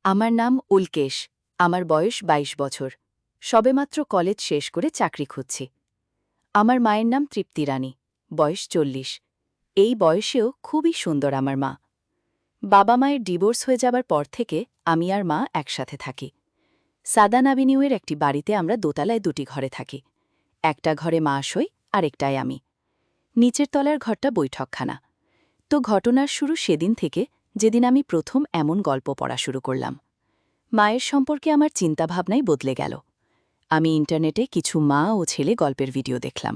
আমার নাম উল্কেশ। আমার বয়স ২২ বছর। সবেমাত্র কলেজ শেষ করে চাকরি খুঁজছি। আমার মায়ের নাম তৃপ্তি রানী, বয়স ৪০। এই বয়সেও খুবই সুন্দর আমার মা। বাবা মায়ের ডিভোর্স হয়ে যাবার পর থেকে আমি আর মা একসাথে থাকি। সাদান অ্যাভিনিউয়ের একটি বাড়িতে আমরা দোতলায় দুটি ঘরে থাকি। একটা ঘরে মা শোয়, আরেকটায় আমি। নিচের তলার ঘরটা বৈঠকখানা। তো ঘটনার শুরু সেদিন থেকে, যেদিন আমি প্রথম এমন গল্প পড়া শুরু করলাম। মায়ের সম্পর্কে আমার চিন্তাভাবনাই বদলে গেল। আমি ইন্টারনেটে কিছু মা ও ছেলে গল্পের ভিডিও দেখলাম।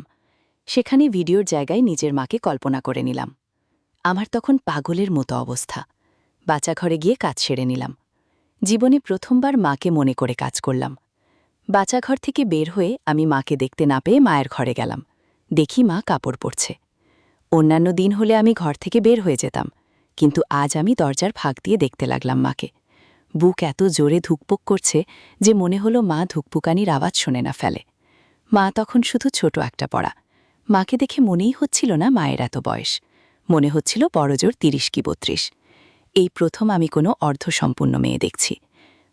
সেখানে ভিডিওর জায়গায় নিজের মাকে কল্পনা করে নিলাম। আমার তখন পাগলের মতো অবস্থা। বাচ্চাঘরে গিয়ে কাজ সেরে নিলাম। জীবনে প্রথমবার মাকে মনে করে কাজ করলাম। বাচ্চাঘর থেকে বের হয়ে আমি মাকে দেখতে না পেয়ে মায়ের ঘরে গেলাম। দেখি মা কাপড় পরছে। অন্যান্য দিন হলে আমি ঘর থেকে বের হয়ে যেতাম, কিন্তু আজ আমি দরজার ফাঁক দিয়ে দেখতে লাগলাম মাকে। বুক এত জোরে ধুকপুক করছে যে মনে হলো মা ধুকপুকানির আওয়াজ শোনে না ফেলে। মা তখন শুধু ছোট একটা পড়া। মাকে দেখে মনেই হচ্ছিল না মায়ের এত বয়স। মনে হচ্ছিল বড়জোর ৩০ কি ৩২। এই প্রথম আমি কোনো অর্ধসম্পূর্ণ মেয়ে দেখছি।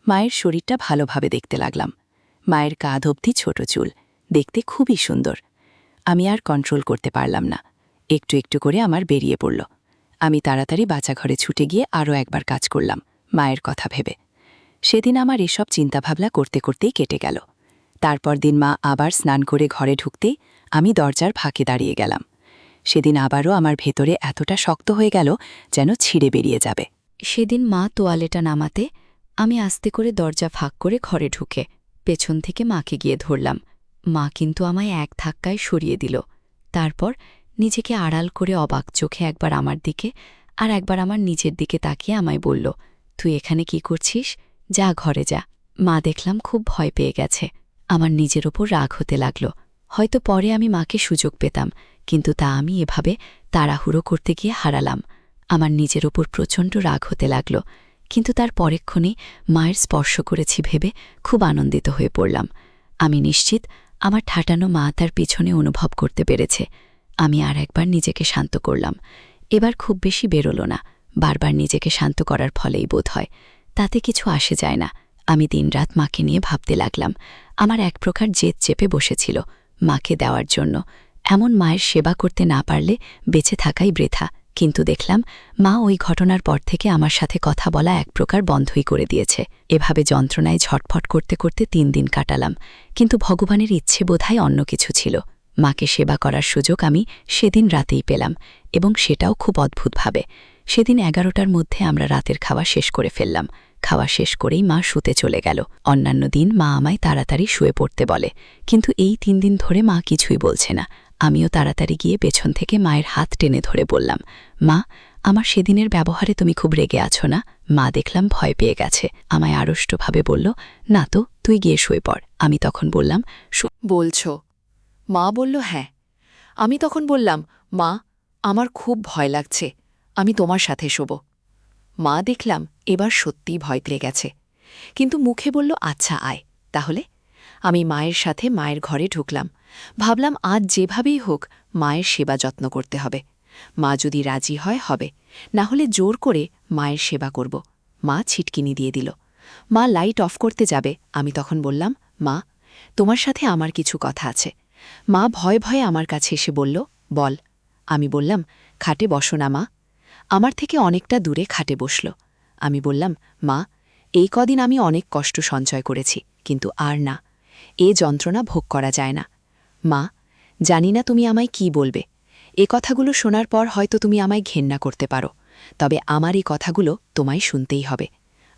মায়ের শরীরটা ভালোভাবে দেখতে লাগলাম। মায়ের কাঁধ অবধি ছোট চুল, দেখতে খুবই সুন্দর। আমি আর কন্ট্রোল করতে পারলাম না। একটু একটু করে আমার বেরিয়ে পড়ল। আমি তাড়াতাড়ি বাচ্চাঘরে ছুটে গিয়ে আরও একবার কাজ করলাম, মায়ের কথা ভেবে। সেদিন আমার এসব চিন্তাভাবনা করতে করতেই কেটে গেল। তারপর দিন মা আবার স্নান করে ঘরে ঢুকতেই আমি দরজার ফাঁকে দাঁড়িয়ে গেলাম। সেদিন আবারও আমার ভেতরে এতটা শক্ত হয়ে গেল যেন ছিঁড়ে বেরিয়ে যাবে। সেদিন মা তোয়ালেটা নামাতে আমি আস্তে করে দরজা ফাঁক করে ঘরে ঢুকে পেছন থেকে মাকে গিয়ে ধরলাম। মা কিন্তু আমায় এক ধাক্কায় সরিয়ে দিল। তারপর নিজেকে আড়াল করে অবাক চোখে একবার আমার দিকে আর একবার আমার নিজের দিকে তাকিয়ে আমায় বলল, তুই এখানে কি করছিস? যা ঘরে যা। মা দেখলাম খুব ভয় পেয়ে গেছে। আমার নিজের ওপর রাগ হতে লাগল। হয়তো পরে আমি মাকে সুযোগ পেতাম, কিন্তু তা আমি এভাবে তাড়াহুড়ো করতে গিয়ে হারালাম। আমার নিজের ওপর প্রচণ্ড রাগ হতে লাগল, কিন্তু তার পরেক্ষণেই মায়ের স্পর্শ করেছি ভেবে খুব আনন্দিত হয়ে পড়লাম। আমি নিশ্চিত আমার ঠাটানো মা তার পিছনে অনুভব করতে পেরেছে। আমি আর একবার নিজেকে শান্ত করলাম। এবার খুব বেশি বেরোল না। বারবার নিজেকে শান্ত করার ফলেই বোধ হয়, তাতে কিছু আসে যায় না। আমি দিনরাত মাকে নিয়ে ভাবতে লাগলাম। আমার এক প্রকার জেদ চেপে বসেছিল মাকে দেওয়ার জন্য। এমন মায়ের সেবা করতে না পারলে বেঁচে থাকাই বৃথা। কিন্তু দেখলাম মা ওই ঘটনার পর থেকে আমার সাথে কথা বলা এক প্রকার বন্ধই করে দিয়েছে। এভাবে যন্ত্রণায় ঝটফট করতে করতে ৩ দিন কাটালাম। কিন্তু ভগবানের ইচ্ছে বোধহয় অন্য কিছু ছিল। মাকে সেবা করার সুযোগ আমি সেদিন রাতেই পেলাম, এবং সেটাও খুব অদ্ভুতভাবে। সেদিন ১১টার মধ্যে আমরা রাতের খাওয়া শেষ করে ফেললাম। খাওয়া শেষ করেই মা শুতে চলে গেল। অন্যান্য দিন মা আমায় তাড়াতাড়ি শুয়ে পড়তে বলে, কিন্তু এই ৩ দিন ধরে মা কিছুই বলছে না। আমিও তাড়াতাড়ি গিয়ে পেছন থেকে মায়ের হাত টেনে ধরে বললাম, মা, আমার সেদিনের ব্যবহারে তুমি খুব রেগে আছো না? মা দেখলাম ভয় পেয়ে গেছে। আমায় আড়ষ্টভাবে বলল, না তো, তুই গিয়ে শুয়ে পড়। আমি তখন বললাম, বলছ? মা বলল, হ্যাঁ। আমি তখন বললাম, মা, আমার খুব ভয় লাগছে, আমি তোমার সাথে শোব। মা দেখলাম এবার সত্যিই ভয় পেয়ে গেছে, কিন্তু মুখে বলল, আচ্ছা আয় তাহলে। আমি মায়ের সাথে মায়ের ঘরে ঢুকলাম। ভাবলাম আজ যেভাবেই হোক মায়ের সেবা যত্ন করতে হবে। মা যদি রাজি হয় হবে, না হলে জোর করে মায়ের সেবা করব। মা ছিটকিনি দিয়ে দিল। মা লাইট অফ করতে যাবে, আমি তখন বললাম, মা, তোমার সাথে আমার কিছু কথা আছে। মা ভয়ে ভয়ে আমার কাছে এসে বলল, বল। আমি বললাম, খাটে বসো না মা। আমার থেকে অনেকটা দূরে খাটে বসল। আমি বললাম, মা, এই কদিন আমি অনেক কষ্ট সঞ্চয় করেছি, কিন্তু আর না, এ যন্ত্রণা ভোগ করা যায় না। মা, জানি না তুমি আমায় কি বলবে। এ কথাগুলো শোনার পর হয়তো তুমি আমায় ঘেন্না করতে পারো, তবে আমার এই কথাগুলো তোমায় শুনতেই হবে।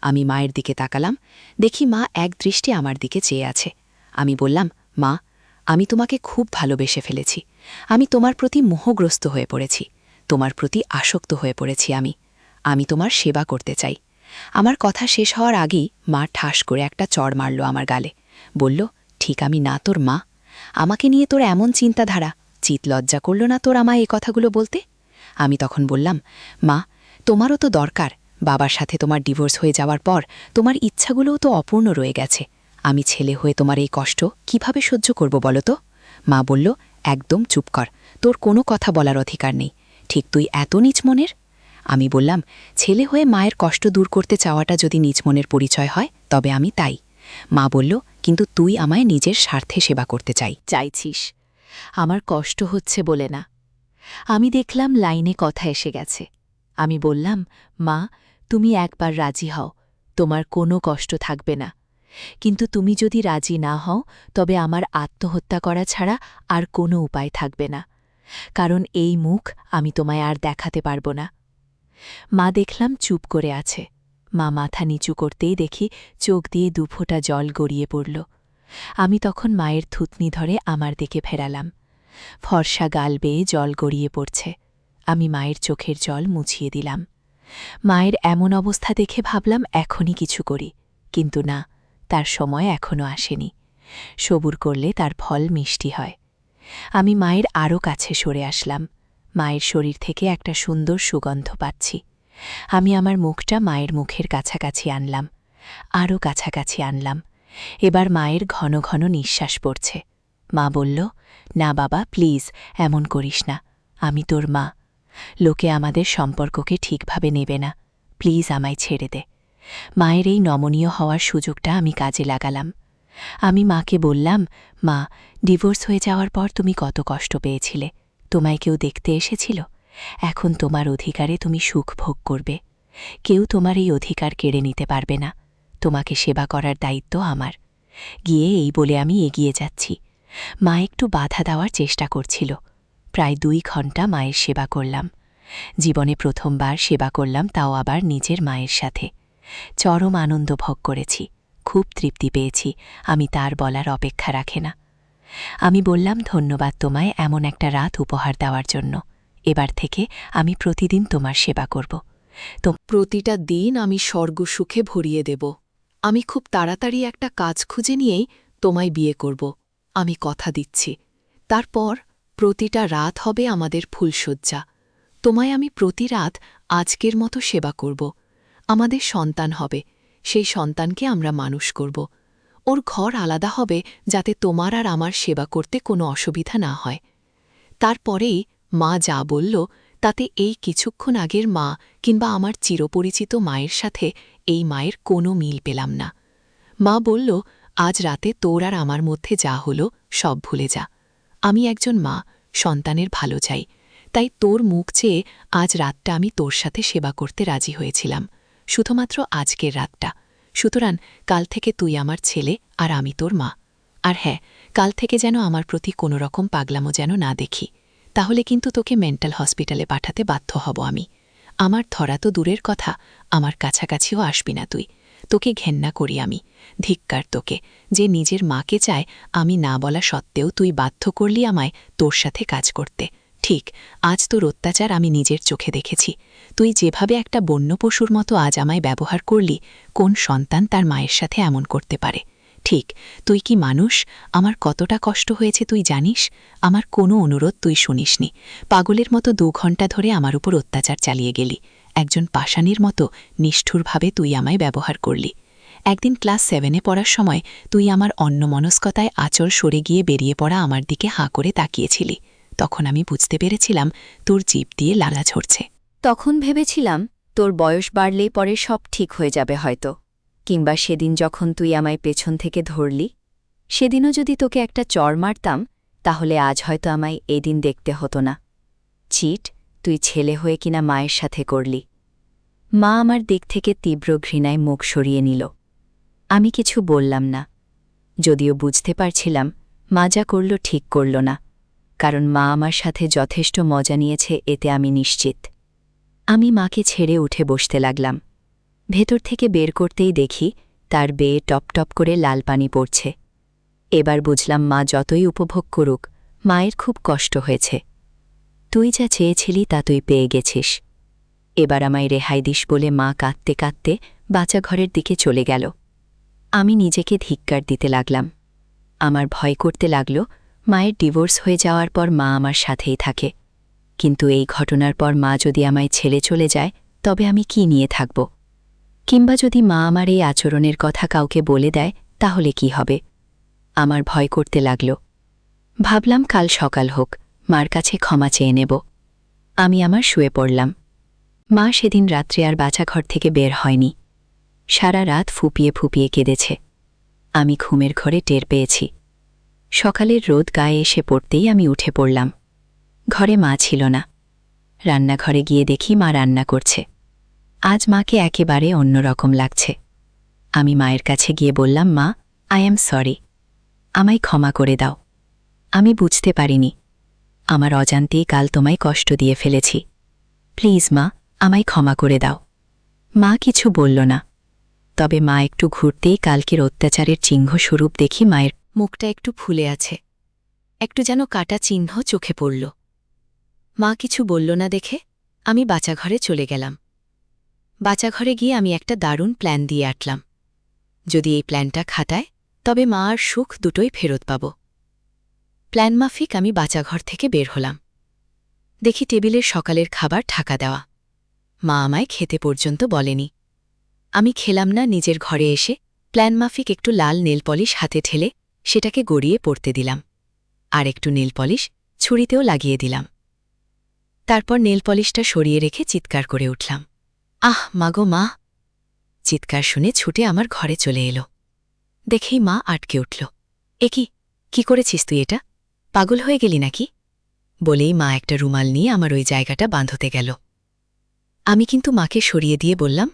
আমি মায়ের দিকে তাকালাম, দেখি মা এক দৃষ্টি আমার দিকে চেয়ে আছে। আমি বললাম, মা, আমি তোমাকে খুব ভালোবেসে ফেলেছি। আমি তোমার প্রতি মোহগ্রস্ত হয়ে পড়েছি, তোমার প্রতি আসক্ত হয়ে পড়েছি। আমি তোমার সেবা করতে চাই। আমার কথা শেষ হওয়ার আগেই মা ঠাস করে একটা চড় মারল আমার গালে। বলল, ঠিক আমি না তোর মা? আমাকে নিয়ে তোর এমন চিন্তাধারা, চিত লজ্জা করল না তোর আমায় এ কথাগুলো বলতে? আমি তখন বললাম, মা, তোমারও তো দরকার। বাবার সাথে তোমার ডিভোর্স হয়ে যাওয়ার পর তোমার ইচ্ছাগুলোও তো অপূর্ণ রয়ে গেছে। আমি ছেলে হয়ে তোমার এই কষ্ট কিভাবে সহ্য করব বলো তো? মা বলল, একদম চুপ কর, তোর কোনো কথা বলার অধিকার নেই। ঠিক তুই এত নীচ মনের? আমি বললাম, ছেলে হয়ে মায়ের কষ্ট দূর করতে চাওয়াটা যদি নিজ মনের পরিচয় হয় তবে আমি তাই। মা বলল, কিন্তু তুই আমায় নিজের স্বার্থে সেবা করতে চাইছিস আমার কষ্ট হচ্ছে বলে না। আমি দেখলাম লাইনে কথা এসে গেছে। আমি বললাম, মা, তুমি একবার রাজি হও, তোমার কোনো কষ্ট থাকবে না। কিন্তু তুমি যদি রাজি না হও তবে আমার আত্মহত্যা করা ছাড়া আর কোনো উপায় থাকবে না, কারণ এই মুখ আমি তোমায় আর দেখাতে পারব না। মা দেখলাম চুপ করে আছে। মা মাথা নিচু করতেই দেখি চোখ দিয়ে দুফোঁটা জল গড়িয়ে পড়ল। আমি তখন মায়ের থুতনি ধরে আমার দিকে ফেরালাম। ফর্সা গাল বেয়ে জল গড়িয়ে পড়ছে। আমি মায়ের চোখের জল মুছিয়ে দিলাম। মায়ের এমন অবস্থা দেখে ভাবলাম এখনই কিছু করি, কিন্তু না, তার সময় এখনও আসেনি। সবুর করলে তার ফল মিষ্টি হয়। আমি মায়ের আরও কাছে সরে আসলাম। মায়ের শরীর থেকে একটা সুন্দর সুগন্ধ পাচ্ছি। আমি আমার মুখটা মায়ের মুখের কাছাকাছি আনলাম, আরও কাছাকাছি আনলাম। এবার মায়ের ঘন ঘন নিঃশ্বাস পড়ছে। মা বলল, না বাবা, প্লিজ এমন করিস না, আমি তোর মা। লোকে আমাদের সম্পর্ককে ঠিকভাবে নেবে না, প্লিজ আমায় ছেড়ে দে। মায়ের এই নমনীয় হওয়ার সুযোগটা আমি কাজে লাগালাম। আমি মাকে বললাম, মা, ডিভোর্স হয়ে যাওয়ার পর তুমি কত কষ্ট পেয়েছিলে, তোমায় কেউ দেখতে এসেছিল? এখন তোমার অধিকারে তুমি সুখ ভোগ করবে। কেউ তোমার এই অধিকার কেড়ে নিতে পারবে না। তোমাকে সেবা করার দায়িত্ব আমার। গিয়ে এই বলে আমি এগিয়ে যাচ্ছি। মা একটু বাধা দেওয়ার চেষ্টা করছিল। প্রায় 2 ঘণ্টা মায়ের সেবা করলাম। জীবনে প্রথমবার সেবা করলাম, তাও আবার নিজের মায়ের সাথে। চরম আনন্দ ভোগ করেছি, খুব তৃপ্তি পেয়েছি, আমি তার বলার অপেক্ষা রাখে না। আমি বললাম, ধন্যবাদ তোমায় এমন একটা রাত উপহার দেওয়ার জন্য। এবার থেকে আমি প্রতিদিন তোমার সেবা করব। প্রতিটা দিন আমি স্বর্গসুখে ভরিয়ে দেব। আমি খুব তাড়াতাড়ি একটা কাজ খুঁজে নিয়েই তোমায় বিয়ে করব, আমি কথা দিচ্ছি। তারপর প্রতিটা রাত হবে আমাদের ফুলশয্যা। তোমায় আমি প্রতি রাত আজকের মতো সেবা করব। আমাদের সন্তান হবে, সেই সন্তানকে আমরা মানুষ করব। ওর ঘর আলাদা হবে, যাতে তোমার আর আমার সেবা করতে কোনো অসুবিধা না হয়। তারপরেই মা যা বলল, তাতে এই কিছুক্ষণ আগের মা কিংবা আমার চিরপরিচিত মায়ের সাথে এই মায়ের কোনো মিল পেলাম না। মা বলল, আজ রাতে তোর আর আমার মধ্যে যা হলো সব ভুলে যা। আমি একজন মা, সন্তানের ভালো চাই, তাই তোর মুখ চেয়ে আজ রাতটা আমি তোর সাথে সেবা করতে রাজি হয়েছিলাম, শুধুমাত্র আজকের রাতটা। সুতরাং কাল থেকে তুই আমার ছেলে আর আমি তোর মা। আর হ্যাঁ, কাল থেকে যেন আমার প্রতি কোনো রকম পাগলামো যেন না দেখি, তাহলে কিন্তু তোকে মেন্টাল হসপিটালে পাঠাতে বাধ্য হব আমি। আমার ধরা তো দূরের কথা, আমার কাছাকাছিও আসবি না তুই। তোকে ঘেন্না করি আমি। ধিক্কার তোকে, যে নিজের মাকে চায়, আমি না বলা সত্ত্বেও তুই বাধ্য করলি আমায় তোর সাথে কাজ করতে। ঠিক, আজ তোর অত্যাচার আমি নিজের চোখে দেখেছি। তুই যেভাবে একটা বন্য পশুর মতো আজ আমায় ব্যবহার করলি, কোন সন্তান তার মায়ের সাথে এমন করতে পারে? ঠিক, তুই কি মানুষ? আমার কতটা কষ্ট হয়েছে তুই জানিস? আমার কোনো অনুরোধ তুই শুনিসনি। পাগলের মতো 2 ঘণ্টা ধরে আমার উপর অত্যাচার চালিয়ে গেলি। একজন পাষাণীর মতো নিষ্ঠুরভাবে তুই আমায় ব্যবহার করলি। একদিন ক্লাস 7-এ পড়ার সময় তুই আমার অন্যমনস্কতায় আঁচড় সরে গিয়ে বেরিয়ে পড়া আমার দিকে হাঁ করে তাকিয়েছিলি। তখন আমি বুঝতে পেরেছিলাম তোর জিভ দিয়ে লালা ঝরছে। তখন ভেবেছিলাম তোর বয়স বাড়লেই পরে সব ঠিক হয়ে যাবে হয়তো, কিংবা সেদিন যখন তুই আমায় পেছন থেকে ধরলি, সেদিনও যদি তোকে একটা চড় মারতাম, তাহলে আজ হয়তো আমায় এদিন দেখতে হতো না। চিট, তুই ছেলে হয়ে কিনা মায়ের সাথে করলি। মা আমার দিক থেকে তীব্র ঘৃণায় মুখ সরিয়ে নিল। আমি কিছু বললাম না, যদিও বুঝতে পারছিলাম মা যা করল ঠিক করল না, কারণ মা আমার সাথে যথেষ্ট মজা নিয়েছে, এতে আমি নিশ্চিত। আমি মাকে ছেড়ে উঠে বসতে লাগলাম। ভেতর থেকে বের করতেই দেখি তার বেয়ে টপ টপ করে লাল পানি পড়ছে। এবার বুঝলাম মা যতই উপভোগ করুক, মায়ের খুব কষ্ট হয়েছে। তুই যা চেয়েছিলি তা তুই পেয়ে গেছিস, এবার আমায় রেহাই দিস বলে মা কাঁদতে কাঁদতে বাঁচা ঘরের দিকে চলে গেল। আমি নিজেকে ধিক্কার দিতে লাগলাম। আমার ভয় করতে লাগল মায়ের ডিভোর্স হয়ে যাওয়ার পর মা আমার সাথেই থাকে, কিন্তু এই ঘটনার পর মা যদি আমায় ছেড়ে চলে যায়, তবে আমি কি নিয়ে থাকব? কিংবা যদি মা আমার এই আচরণের কথা কাউকে বলে দেয়, তাহলে কি হবে? আমার ভয় করতে লাগল। ভাবলাম কাল সকাল হোক, মার কাছে ক্ষমা চেয়ে নেব। আমি আমার শুয়ে পড়লাম। মা সেদিন রাত্রে আর বাচ্চাঘর থেকে বের হয়নি। সারা রাত ফুপিয়ে ফুপিয়ে কেঁদেছে। আমি ঘুমের ঘরে টের পেয়েছি। সকালের রোদ গায়ে এসে পড়তেই আমি উঠে পড়লাম। ঘরে মা ছিল না। রান্নাঘরে গিয়ে দেখি মা রান্না করছে। আজ মাকে একেবারে অন্যরকম লাগছে। আমি মায়ের কাছে গিয়ে বললাম, মা, আই অ্যাম সরি, আমায় ক্ষমা করে দাও। আমি বুঝতে পারিনি। আমার অজান্তেই কাল তোমায় কষ্ট দিয়ে ফেলেছি। প্লিজ মা, আমায় ক্ষমা করে দাও। মা কিছু বলল না। তবে মা একটু ঘুরতেই কালকের অত্যাচারের চিহ্ন স্বরূপ দেখি মায়ের মুখটা একটু ফুলে আছে। একটু যেন কাটা চিহ্ন চোখে পড়ল। মা কিছু বলল না দেখে আমি বাচ্চাঘরে চলে গেলাম। বাচ্চাঘরে গিয়ে আমি একটা দারুণ প্ল্যান দিয়ে আটলাম। যদি এই প্ল্যানটা খাটায় তবে মা আর সুখ দুটোই ফেরত পাব। প্ল্যান মাফিক আমি বাচ্চাঘর থেকে বের হলাম। দেখি টেবিলের সকালের খাবার ঢাকা দেওয়া। মা আমায় খেতে পর্যন্ত বলেনি। আমি খেলাম না। নিজের ঘরে এসে প্ল্যান মাফিক একটু লাল নেল পলিশ হাতে ঠেলে সেটাকে গড়িয়ে পড়তে দিলাম। আর একটু নেল পলিশ ছুরিতেও লাগিয়ে দিলাম। তারপর নেল পলিশটা সরিয়ে রেখে চিৎকার করে উঠলাম, আহ মাগো মা! চিৎকার শুনে ছুটে আমার ঘরে চলে এলো। দেখেই মা আটকে উঠল। এ কি করেছিস তুই? এটা পাগল হয়ে গেলি নাকি? বলেই মা একটা রুমাল নিয়ে আমার ওই জায়গাটা বাঁধতে গেল। আমি কিন্তু মাকে সরিয়ে দিয়ে বললাম,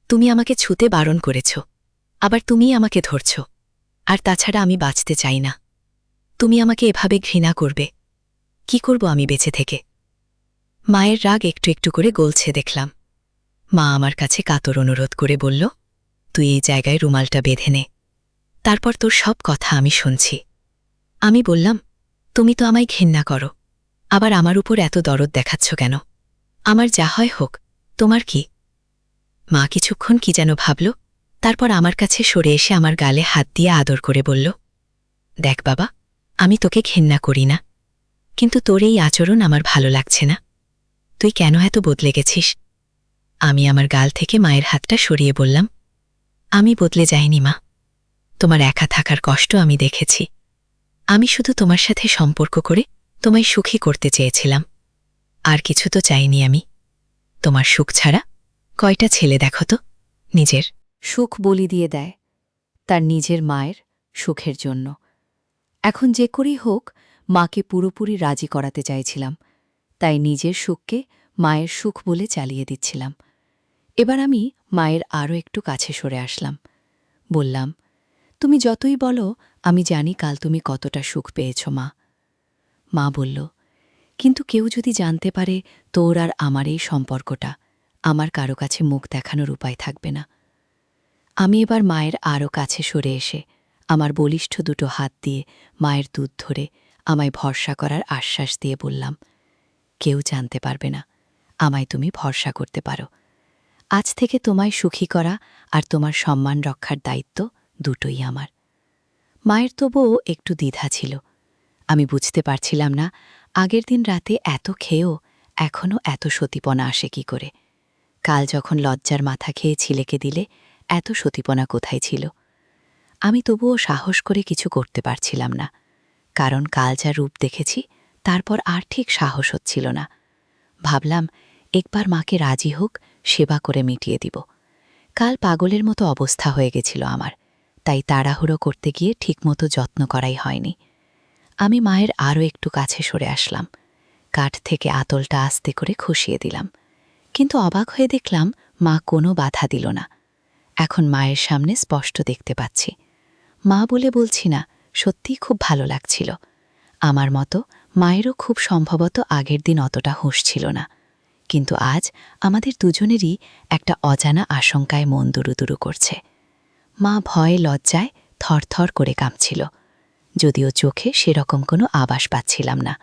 তুমি আমাকে ছুতে বারণ করেছ, আবার তুমিই আমাকে ধরছ। আর তাছাড়া আমি বাঁচতে চাই না। তুমি আমাকে এভাবে ঘৃণা করবে। কি করব আমি বেঁচে থেকে? মায়ের রাগ একটু একটু করে গলছে দেখলাম। মা আমার কাছে কাতর অনুরোধ করে বলল, তুই এই জায়গায় রুমালটা বেঁধে নে, তারপর তোর সব কথা আমি শুনছি। আমি বললাম, তুমি তো আমায় ঘৃণা করো, আবার আমার উপর এত দরদ দেখাচ্ছ কেন? আমার যা হয় হোক, তোমার কি? মা কিছুক্ষণ কি যেন ভাবল, তারপর আমার কাছে সরে এসে আমার গালে হাত দিয়ে আদর করে বলল, দেখ বাবা, আমি তোকে ঘৃণা করি না, কিন্তু তোর এই আচরণ আমার ভালো লাগছে না। তুই কেন এত বদলে গেছিস? আমি আমার গাল থেকে মায়ের হাতটা সরিয়ে বললাম, আমি বদলে যাইনি মা। তোমার একা থাকার কষ্ট আমি দেখেছি। আমি শুধু তোমার সাথে সম্পর্ক করে তোমায় সুখী করতে চেয়েছিলাম। আর কিছু তো চাইনি আমি। তোমার সুখ ছাড়া কয়টা ছেলে দেখো তো নিজের সুখ বলি দিয়ে দেয় তার নিজের মায়ের সুখের জন্য। এখন যে করেই হোক মাকে পুরোপুরি রাজি করাতে চাইছিলাম, তাই নিজের সুখকে মায়ের সুখ বলে চালিয়ে দিচ্ছিলাম। এবার আমি মায়ের আরও একটু কাছে সরে আসলাম। বললাম, তুমি যতই বলো, আমি জানি কাল তুমি কতটা সুখ পেয়েছ মা। মা বলল, কিন্তু কেউ যদি জানতে পারে তোর আর আমার এই সম্পর্কটা, আমার কারো কাছে মুখ দেখানোর উপায় থাকবে না। আমি এবার মায়ের আরও কাছে সরে এসে আমার বলিষ্ঠ দুটো হাত দিয়ে মায়ের দুধ ধরে আমায় ভরসা করার আশ্বাস দিয়ে বললাম, কেউ জানতে পারবে না, আমায় তুমি ভরসা করতে পারো। আজ থেকে তোমায় সুখী করা আর তোমার সম্মান রক্ষার দায়িত্ব দুটোই আমার। মায়ের তবুও একটু দ্বিধা ছিল। আমি বুঝতে পারছিলাম না আগের দিন রাতে এত খেয়েও এখনও এত সতীপনা আসে কি করে। কাল যখন লজ্জার মাথা খেয়ে ছিলেকে দিলে এত সতীপনা কোথায় ছিল। আমি তবুও সাহস করে কিছু করতে পারছিলাম না, কারণ কাল যা রূপ দেখেছি তারপর আর ঠিক সাহস হচ্ছিল না। ভাবলাম একবার মাকে রাজি হোক, সেবা করে মিটিয়ে দিব। কাল পাগলের মতো অবস্থা হয়ে গেছিল আমার, তাই তাড়াহুড়ো করতে গিয়ে ঠিকমতো যত্ন করাই হয়নি। আমি মায়ের আরও একটু কাছে সরে আসলাম। কাঠ থেকে আতলটা আস্তে করে খসিয়ে দিলাম, কিন্তু অবাক হয়ে দেখলাম মা কোনো বাধা দিল না। এখন মায়ের সামনে স্পষ্ট দেখতে পাচ্ছি। মা বলে বলছি না, সত্যিই খুব ভালো লাগছিল। আমার মতো মায়েরও খুব সম্ভবত আগের দিন অতটা হুঁশ ছিল না, কিন্তু আজ আমাদের দুজনেরই একটা অজানা আশঙ্কায় মন দুরুদুরু করছে। মা ভয়ে লজ্জায় থরথর করে কাঁপছিল, যদিও চোখে সেরকম কোনো আভাস পাচ্ছিলাম না।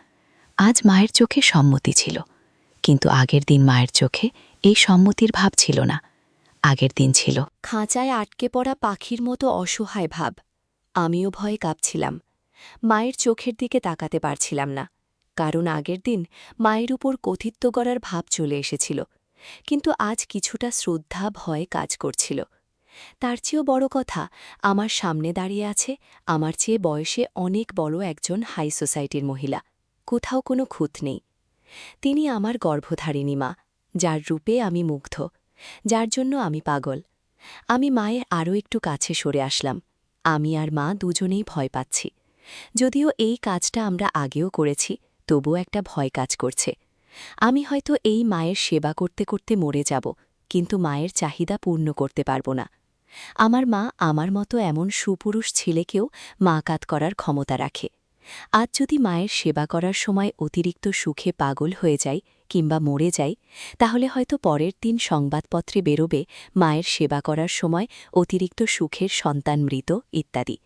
আজ মায়ের চোখে সম্মতি ছিল, কিন্তু আগের দিন মায়ের চোখে এই সম্মতির ভাব ছিল না। আগের দিন ছিল খাঁচায় আটকে পড়া পাখির মতো অসহায় ভাব। আমিও ভয়ে কাঁপছিলাম, মায়ের চোখের দিকে তাকাতে পারছিলাম না, কারণ আগের দিন মায়ের উপর কর্তৃত্ব করার ভাব চলে এসেছিল। কিন্তু আজ কিছুটা শ্রদ্ধা ভয় কাজ করছিল। তার চেয়েও বড় কথা, আমার সামনে দাঁড়িয়ে আছে আমার চেয়ে বয়সে অনেক বড় একজন হাই সোসাইটির মহিলা। কোথাও কোনো খুঁত নেই। তিনি আমার গর্ভধারিণী মা, যার রূপে আমি মুগ্ধ, যার জন্য আমি পাগল। আমি মায়ের আরও একটু কাছে সরে আসলাম। আমি আর মা দুজনেই ভয় পাচ্ছি। যদিও এই কাজটা আমরা আগেও করেছি, তবুও একটা ভয় কাজ করছে। আমি হয়তো এই মায়ের সেবা করতে করতে মরে যাব, কিন্তু মায়ের চাহিদা পূর্ণ করতে পারব না। আমার মা আমার মতো এমন সুপুরুষ ছেলেকেও মা কাত করার ক্ষমতা রাখে। আজ যদি মায়ের সেবা করার সময় অতিরিক্ত সুখে পাগল হয়ে যাই কিংবা মরে যাই, তাহলে হয়তো পরের দিন সংবাদপত্রে বেরোবে মায়ের সেবা করার সময় অতিরিক্ত সুখের সন্তান মৃত ইত্যাদি।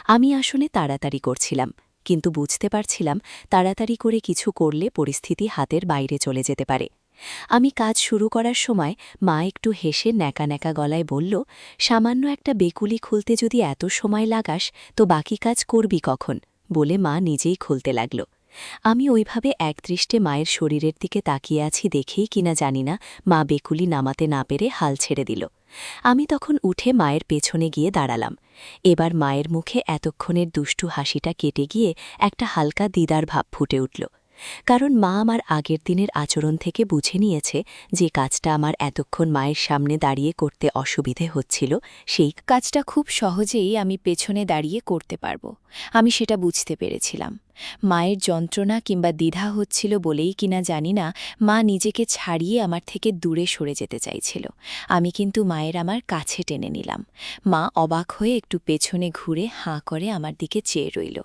আমি আসলে তাড়াতাড়ি করছিলাম, কিন্তু বুঝতে পারছিলাম তাড়াতাড়ি করে কিছু করলে পরিস্থিতি হাতের বাইরে চলে যেতে পারে। আমি কাজ শুরু করার সময় মা একটু হেসে ন্যাকা ন্যাকা গলায় বলল, সামান্য একটা বেকুলি খুলতে যদি এত সময় লাগাস তো বাকি কাজ করবি কখন, বলে মা নিজেই খুলতে লাগল। আমি ওইভাবে একদৃষ্টে মায়ের শরীরের দিকে তাকিয়ে আছি দেখেই কিনা জানি না মা বেকুলি নামাতে না পেরে হাল ছেড়ে দিল। আমি তখন উঠে মায়ের পেছনে গিয়ে দাঁড়ালাম। এবার মায়ের মুখে এতক্ষণের দুষ্টু হাসিটা কেটে গিয়ে একটা হালকা দিদার ভাব ফুটে উঠল। কারণ মা আমার আগের দিনের আচরণ থেকে বুঝে নিয়েছে যে কাজটা আমার এতক্ষণ মায়ের সামনে দাঁড়িয়ে করতে অসুবিধে হচ্ছিল, সেই কাজটা খুব সহজেই আমি পেছনে দাঁড়িয়ে করতে পারব। আমি সেটা বুঝতে পেরেছিলাম। মায়ের যন্ত্রণা কিংবা দ্বিধা হচ্ছিল বলেই কিনা জানি না মা নিজেকে ছাড়িয়ে আমার থেকে দূরে সরে যেতে চাইছিল। আমি কিন্তু মায়ের আমার কাছে টেনে নিলাম। মা অবাক হয়ে একটু পেছনে ঘুরে হাঁ করে আমার দিকে চেয়ে রইল।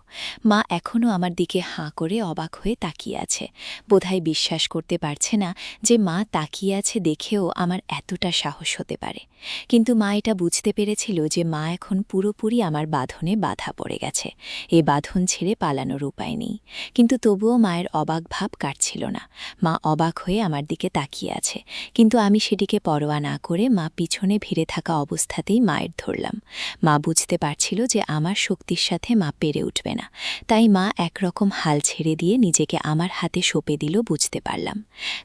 মা এখনও আমার দিকে হাঁ করে অবাক হয়ে তাকিয়ে আছে। বোধহয় বিশ্বাস করতে পারছে না যে মা তাকিয়ে আছে দেখেও আমার এতটা সাহস হতে পারে। কিন্তু মা এটা বুঝতে পেরেছিল যে মা এখন পুরোপুরি আমার বাঁধনে বাধা পড়ে গেছে। এ বাঁধন ছেড়ে পালানোর উপায় নেই। কিন্তু তবুও মায়ের অবাক ভাব কাটছিল না। মা অবাক হয়ে আমার দিকে তাকিয়ে আছে, কিন্তু আমি সেটিকে পরোয়া না করে মা পিছনে ভিড়ে থাকা অবস্থাতেই মায়ের ধরলাম। মা বুঝতে পারছিল যে আমার শক্তির সাথে মা পেরে উঠবে না, তাই মা একরকম হাল ছেড়ে দিয়ে নিজেকে আমার হাতে সঁপে দিল বুঝতে পারলাম।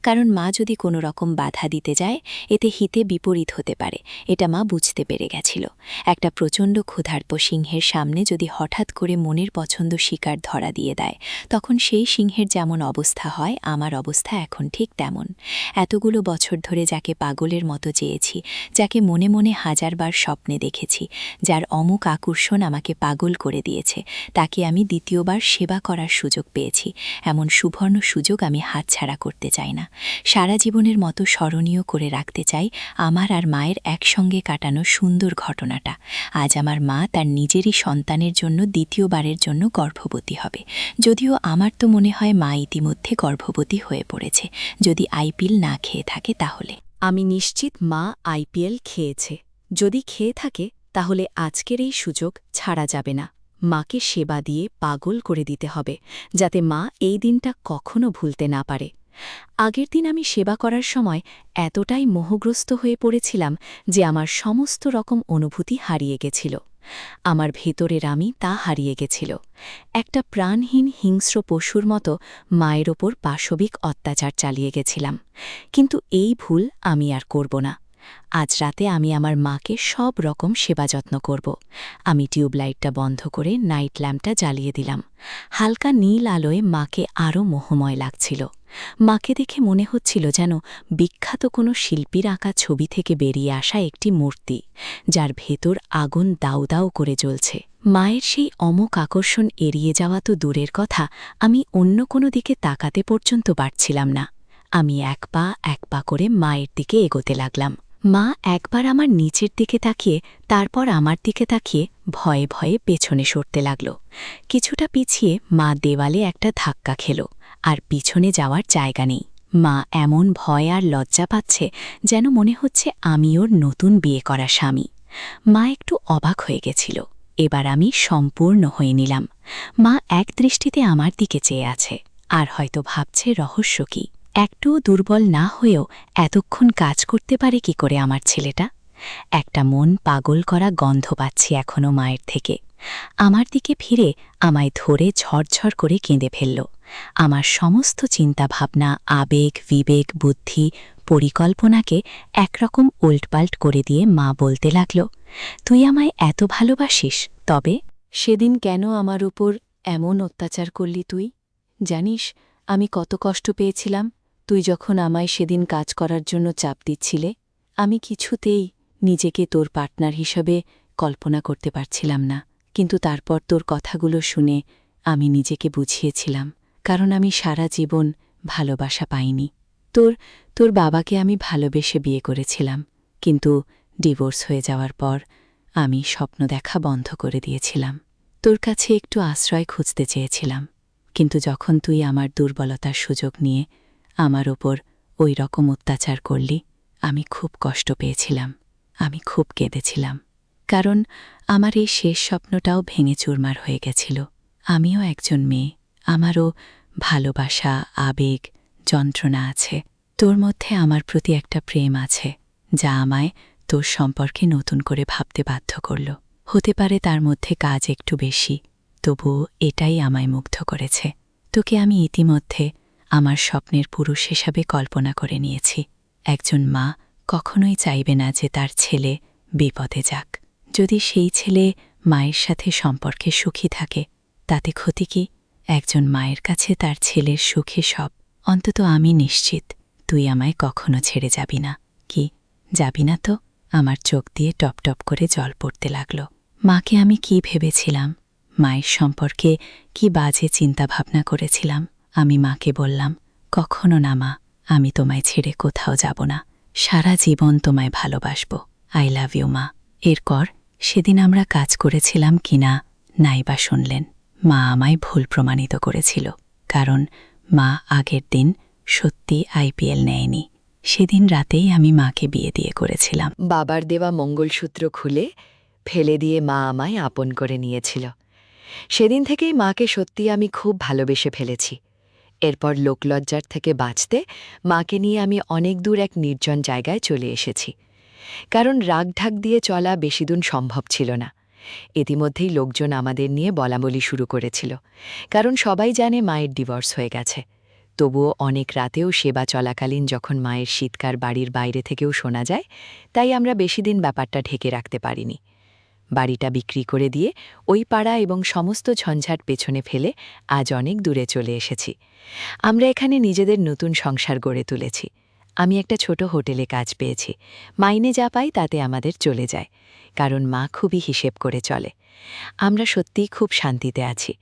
কারণ মা যদি কোনো রকম বাধা দিতে যায় এতে হিতে বিপরীত হতে পারে, এটা মা বুঝতে পেরে গেছিল। একটা প্রচণ্ড ক্ষুধার্ত সিংহের সামনে যদি হঠাৎ করে মনের পছন্দ শিকার ধরা দিয়ে দেয়, তখন সেই সিংহের যেমন অবস্থা হয় আমার অবস্থা এখন ঠিক তেমন। এতগুলো বছর ধরে যাকে পাগলের মতো চেয়েছি, যাকে মনে মনে হাজারবার স্বপ্নে দেখেছি, যার অমুক আকর্ষণ আমাকে পাগল করে দিয়েছে, তাকে আমি দ্বিতীয়বার সেবা করার সুযোগ পেয়েছি। এমন সুবর্ণ সুযোগ আমি হাতছাড়া করতে চাই না। সারা জীবনের মতো স্মরণীয় করে রাখতে চাই আমার আর মায়ের একসঙ্গে কাটানো সুন্দর ঘটনাটা। আজ আমার মা তার নিজেরই সন্তানের জন্য দ্বিতীয়বারের জন্য গর্ভবতী হবে। যদিও আমার তো মনে হয় মা ইতিমধ্যে গর্ভবতী হয়ে পড়েছে, যদি আইপিএল না খেয়ে থাকে তাহলে। আমি নিশ্চিত মা আইপিএল খেয়েছে। যদি খেয়ে থাকে তাহলে আজকের এই সুযোগ ছাড়া যাবে না। মাকে সেবা দিয়ে পাগল করে দিতে হবে, যাতে মা এই দিনটা কখনো ভুলতে না পারে। আগের দিন আমি সেবা করার সময় এতটাই মোহগ্রস্ত হয়ে পড়েছিলাম যে আমার সমস্ত রকম অনুভূতি হারিয়ে গেছিল। আমার ভেতরের আমি তা হারিয়ে গেছিল। একটা প্রাণহীন হিংস্র পশুর মতো মায়ের ওপর পাশবিক অত্যাচার চালিয়ে গেছিলাম। কিন্তু এই ভুল আমি আর করব না। আজ রাতে আমি আমার মাকে সব রকম সেবা যত্ন করব। আমি টিউবলাইটটা বন্ধ করে নাইট ল্যাম্পটা জ্বালিয়ে দিলাম। হালকা নীল আলোয় মাকে আরও মোহময় লাগছিল। মাকে দেখে মনে হচ্ছিল যেন বিখ্যাত কোনো শিল্পীর আঁকা ছবি থেকে বেরিয়ে আসা একটি মূর্তি, যার ভেতর আগুন দাউ দাউ করে জ্বলছে। মায়ের সেই অমোঘ আকর্ষণ এড়িয়ে যাওয়া তো দূরের কথা, আমি অন্য কোনো দিকে তাকাতে পর্যন্ত পারছিলাম না। আমি এক পা করে মায়ের দিকে এগোতে লাগলাম। মা একবার আমার নিচের দিকে তাকিয়ে তারপর আমার দিকে তাকিয়ে ভয়ে ভয়ে পেছনে সরতে লাগল। কিছুটা পিছিয়ে মা দেওয়ালে একটা ধাক্কা খেল, আর পিছনে যাওয়ার জায়গা নেই। মা এমন ভয় আর লজ্জা পাচ্ছে যেন মনে হচ্ছে আমি ওর নতুন বিয়ে করা স্বামী। মা একটু অবাক হয়ে গেছিল। এবার আমি সম্পূর্ণ হয়ে নিলাম। মা এক দৃষ্টিতে আমার দিকে চেয়ে আছে, আর হয়তো ভাবছে রহস্য কি। একটুও দুর্বল না হয়েও এতক্ষণ কাজ করতে পারে কি করে আমার ছেলেটা। একটা মন পাগল করা গন্ধ পাচ্ছি এখনও মায়ের থেকে। আমার দিকে ফিরে আমায় ধরে ঝরঝর করে কেঁদে ফেলল। আমার সমস্ত চিন্তাভাবনা, আবেগ, বিবেক, বুদ্ধি, পরিকল্পনাকে একরকম উল্টপাল্ট করে দিয়ে মা বলতে লাগল, তুই আমায় এত ভালোবাসিস, তবে সেদিন কেন আমার উপর এমন অত্যাচার করলি তুই? জানিস আমি কত কষ্ট পেয়েছিলাম? তুই যখন আমায় সেদিন কাজ করার জন্য চাপ দিচ্ছিলে আমি কিছুতেই নিজেকে তোর পার্টনার হিসাবে কল্পনা করতে পারছিলাম না, কিন্তু তারপর তোর কথাগুলো শুনে আমি নিজেকে বুঝিয়েছিলাম, কারণ আমি সারা জীবন ভালোবাসা পাইনি। তোর বাবাকে আমি ভালোবেসে বিয়ে করেছিলাম, কিন্তু ডিভোর্স হয়ে যাওয়ার পর আমি স্বপ্ন দেখা বন্ধ করে দিয়েছিলাম। তোর কাছে একটু আশ্রয় খুঁজতে চেয়েছিলাম, কিন্তু যখন তুই আমার দুর্বলতার সুযোগ নিয়ে আমার ওপর ওই রকম অত্যাচার করলি, আমি খুব কষ্ট পেয়েছিলাম, আমি খুব কেঁদেছিলাম, কারণ আমার এই শেষ স্বপ্নটাও ভেঙে চুরমার হয়ে গেছিল। আমিও একজন মেয়ে, আমারও ভালোবাসা, আবেগ, যন্ত্রণা আছে। তোর মধ্যে আমার প্রতি একটা প্রেম আছে, যা আমায় তোর সম্পর্কে নতুন করে ভাবতে বাধ্য করল। হতে পারে তার মধ্যে কাজ একটু বেশি, তবুও এটাই আমায় মুগ্ধ করেছে। তোকে আমি ইতিমধ্যে আমার স্বপ্নের পুরুষ হিসাবে কল্পনা করে নিয়েছি। একজন মা কখনোই চাইবে না যে তার ছেলে বিপদে যাক। যদি সেই ছেলে মায়ের সাথে সম্পর্কে সুখী থাকে, তাতে ক্ষতি কি? একজন মায়ের কাছে তার ছেলের সুখে সব। অন্তত আমি নিশ্চিত তুই আমায় কখনো ছেড়ে যাবি না। কি যাবি না তো? আমার চোখ দিয়ে টপ টপ করে জল পড়তে লাগল। মাকে আমি কি ভেবেছিলাম, মায়ের সম্পর্কে কি বাজে চিন্তাভাবনা করেছিলাম। আমি মাকে বললাম, কখনো না মা, আমি তোমায় ছেড়ে কোথাও যাব না, সারা জীবন তোমায় ভালোবাসব। আই লাভ ইউ মা। এরপর সেদিন আমরা কাজ করেছিলাম কিনা নাইবা শুনলেন। মা আমায় ভুল প্রমাণিত করেছিল, কারণ মা আগের দিন সত্যি আইপিএল নেয়নি। সেদিন রাতেই আমি মাকে বিয়ে দিয়ে করেছিলাম। বাবার দেওয়া মঙ্গলসূত্র খুলে ফেলে দিয়ে মা আমায় আপন করে নিয়েছিল। সেদিন থেকেই মাকে সত্যি আমি খুব ভালোবেসে ফেলেছি। এরপর লোকলজ্জার থেকে বাঁচতে মাকে নিয়ে আমি অনেক দূর এক নির্জন জায়গায় চলে এসেছি, কারণ রাগঢাক দিয়ে চলা বেশিদিন সম্ভব ছিল না। ইতিমধ্যেই লোকজন আমাদের নিয়ে বলাবলি শুরু করেছিল, কারণ সবাই জানে মায়ের ডিভোর্স হয়ে গেছে। তবুও অনেক রাতেও সেবা চলাকালীন যখন মায়ের চিৎকার বাড়ির বাইরে থেকেও শোনা যায়, তাই আমরা বেশিদিন ব্যাপারটা ঢেকে রাখতে পারিনি। বাড়িটা বিক্রি করে দিয়ে ওই পাড়া এবং সমস্ত ঝঞ্ঝাট পেছনে ফেলে আজ অনেক দূরে চলে এসেছি। আমরা এখানে নিজেদের নতুন সংসার গড়ে তুলেছি। আমি একটা ছোট হোটেলে কাজ পেয়েছি। মাইনে যা পাই তাতে আমাদের চলে যায়, কারণ মা খুবই হিসেব করে চলে। আমরা সত্যিই খুব শান্তিতে আছি।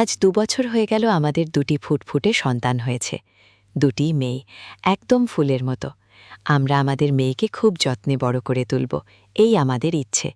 আজ 2 বছর হয়ে গেল আমাদের 2টি ফুটফুটে সন্তান হয়েছে, 2টি মেয়ে, একদম ফুলের মতো। আমরা আমাদের মেয়েকে খুব যত্নে বড় করে তুলব, এই আমাদের ইচ্ছে।